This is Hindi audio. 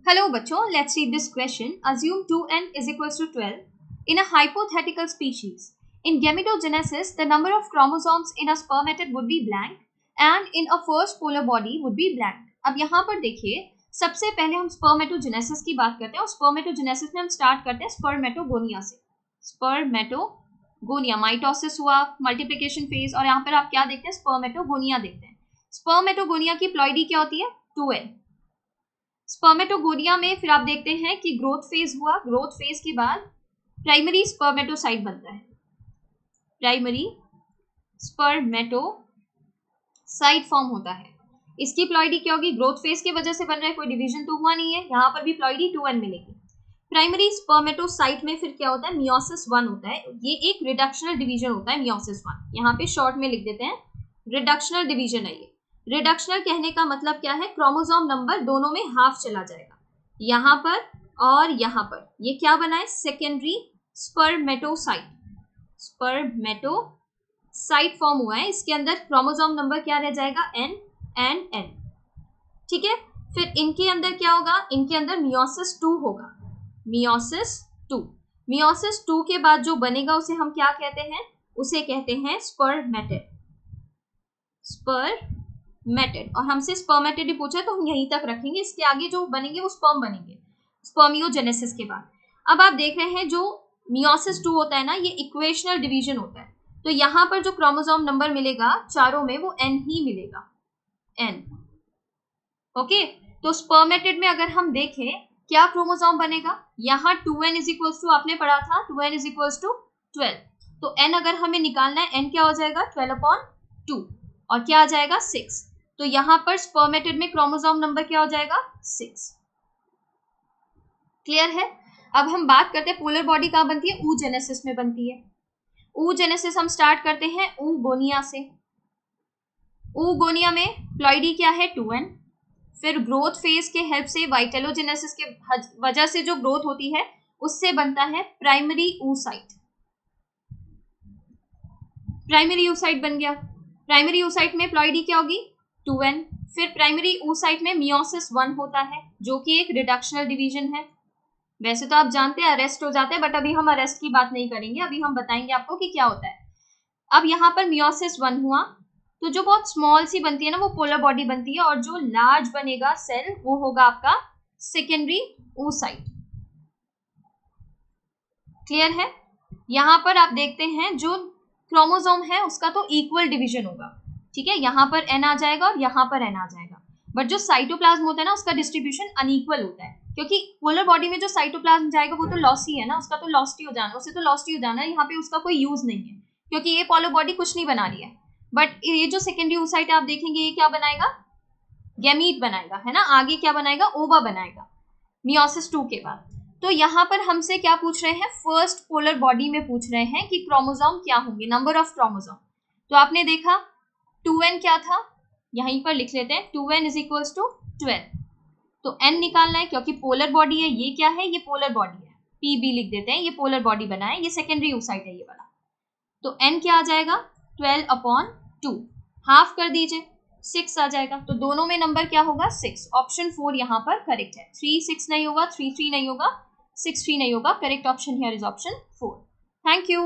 Hello बच्चों, let's read this question. Assume 2n is equals to 12 in a hypothetical species. In gametogenesis, the number of chromosomes in a spermatid would be blank and in a first polar body would be blank. अब यहाँ पर देखिए, सबसे पहले हम स्पर्मेटोजेनेसिस की बात करते हैं और स्पर्मेटोजेनेसिस में हम स्टार्ट करते हैं स्पर्मेटोगोनिया से. स्पर्मेटोगोनिया, माइटोसिस हुआ, मल्टीप्लिकेशन फेज, और यहाँ पर आप क्या देखते हैं, स्पर्मेटोगोनिया देखते हैं. स्पर्मेटोगोनिया की प्लॉइडी क्या होती है, 2n. स्पर्मेटोगोनिया में फिर आप देखते हैं कि ग्रोथ फेज हुआ, ग्रोथ फेज के बाद प्राइमरी स्पर्मेटोसाइट बनता है. प्राइमरी स्पर्मेटोसाइट फॉर्म होता है. इसकी प्लॉइडी क्या होगी, ग्रोथ फेज की वजह से बन रहा है, कोई डिवीजन तो हुआ नहीं है, यहाँ पर भी प्लॉइडी 2n मिलेगी. प्राइमरी स्पर्मेटोसाइट में फिर क्या होता है, मियोसिस 1 होता है. ये एक रिडक्शनल डिवीजन होता है, मियोसिस 1. यहाँ पे शॉर्ट में लिख देते हैं, रिडक्शनल डिवीजन है ये. रिडक्शनल कहने का मतलब क्या है, क्रोमोसोम नंबर दोनों में हाफ चला जाएगा, यहाँ पर और यहाँ पर. ये क्या बना है, सेकेंडरी स्पर्मेटोसाइट. स्पर्मेटोसाइट फॉर्म हुआ है, इसके अंदर क्रोमोसोम नंबर क्या रह जाएगा, n एंड n. ठीक है. फिर इनके अंदर क्या होगा, इनके अंदर मियोसिस 2 होगा. मियोसिस 2. मियोसिस 2 के बाद जो बनेगा उसे हम क्या कहते हैं, उसे कहते हैं स्पर्मेटिड. स्पर्मेटिड. और हमसे स्पर्मेटिड ही पूछा तो हम यहीं तक रखेंगे, इसके आगे जो बनेंगे वो स्पर्म बनेंगे, स्पर्मियोजेनेसिस के बाद. अब आप देख रहे हैं जो मियोसिस 2 होता है ना, ये इक्वेशनल डिवीजन होता है. तो यहाँ पर जो क्रोमोसोम नंबर मिलेगा चारों में वो n ही मिलेगा, n. ओके. तो स्पर्मेटिड में अगर हम देखें क्या क्रोमोसोम बनेगा, यहाँ 2n इज इक्वल्स टू, आपने पढ़ा था 2n इज इक्वल्स टू 12. तो n अगर हमें निकालना है, n क्या हो जाएगा, 12/2 और क्या आ जाएगा, 6. तो यहाँ पर स्पर्मेटिड में क्रोमोसोम नंबर क्या हो जाएगा, 6. क्लियर है. अब हम बात करते हैं पोलर बॉडी कहाँ बनती है, oogenesis में बनती है. oogenesis हम स्टार्ट करते हैं oogonia से. oogonia में प्लॉइडी क्या है, 2n. फिर ग्रोथ फेज के हेल्प से वाइटेलोजेनेसिस के वजह से जो ग्रोथ होती है उससे बनता है प्राइमरी oocyte. प्राइमरी oocyte बन गया. प्राइमरी oocyte में प्लॉइडी क्या होगी, 2n. फिर प्राइमरी oocyte में मियोसिस 1 होता है जो कि एक रिडक्शनल डिवीजन है. वैसे तो आप जानते हैं अरेस्ट हो जाते हैं, बट अभी हम अरेस्ट की बात नहीं करेंगे, अभी हम बताएंगे आपको कि क्या होता है. अब यहाँ पर मियोसिस 1 हुआ तो जो बहुत स्मॉल सी बनती है ना वो पोलर बॉडी बनती है, और जो लार्ज बनेगा सेल वो होगा आपका सेकेंडरी oocyte. क्लियर है. यहाँ पर आप देखते हैं जो क्रोमोसोम है उसका तो इक्वल डिवीजन होगा. ठीक है, यहाँ पर n आ जाएगा और यहाँ पर n आ जाएगा. बट जो साइटोप्लाज्म होता है ना उसका डिस्ट्रीब्यूशन अनइक्वल होता है, क्योंकि पोलर बॉडी में जो साइटोप्लाज्म जाएगा वो तो लॉसी है ना, उसका तो लॉस्ट ही हो जाना, उसे तो लॉस्ट ही हो जाना है. यहाँ पे उसका कोई यूज नहीं है क्योंकि ये पोलर बॉडी कुछ नहीं बना रही है. बट ये जो सेकेंडरी oocyte आप देखेंगे ये क्या बनाएगा, गैमीट बनाएगा, है ना. आगे क्या बनाएगा, ओवा बनाएगा मियोसिस 2 के बाद. तो यहाँ पर हमसे क्या पूछ रहे हैं, फर्स्ट पोलर बॉडी में पूछ रहे हैं कि क्रोमोसोम क्या होंगे, नंबर ऑफ क्रोमोसोम. तो आपने देखा 2n क्या था, यहीं पर लिख लेते हैं, 2n इज इक्वल्स टू 12. तो n निकालना है क्योंकि पोलर बॉडी है, ये क्या है, ये पोलर बॉडी है, pb लिख देते हैं, ये पोलर बॉडी बना है, ये सेकेंडरी oocyte है ये वाला. तो n क्या आ जाएगा, 12/2. हाफ कर दीजिए, 6 आ जाएगा. तो दोनों में नंबर क्या होगा, 6. ऑप्शन 4 यहाँ पर करेक्ट है. 3 6 नहीं होगा, 3 3 नहीं होगा, 6 3 नहीं होगा. Correct option here is option 4. Thank you.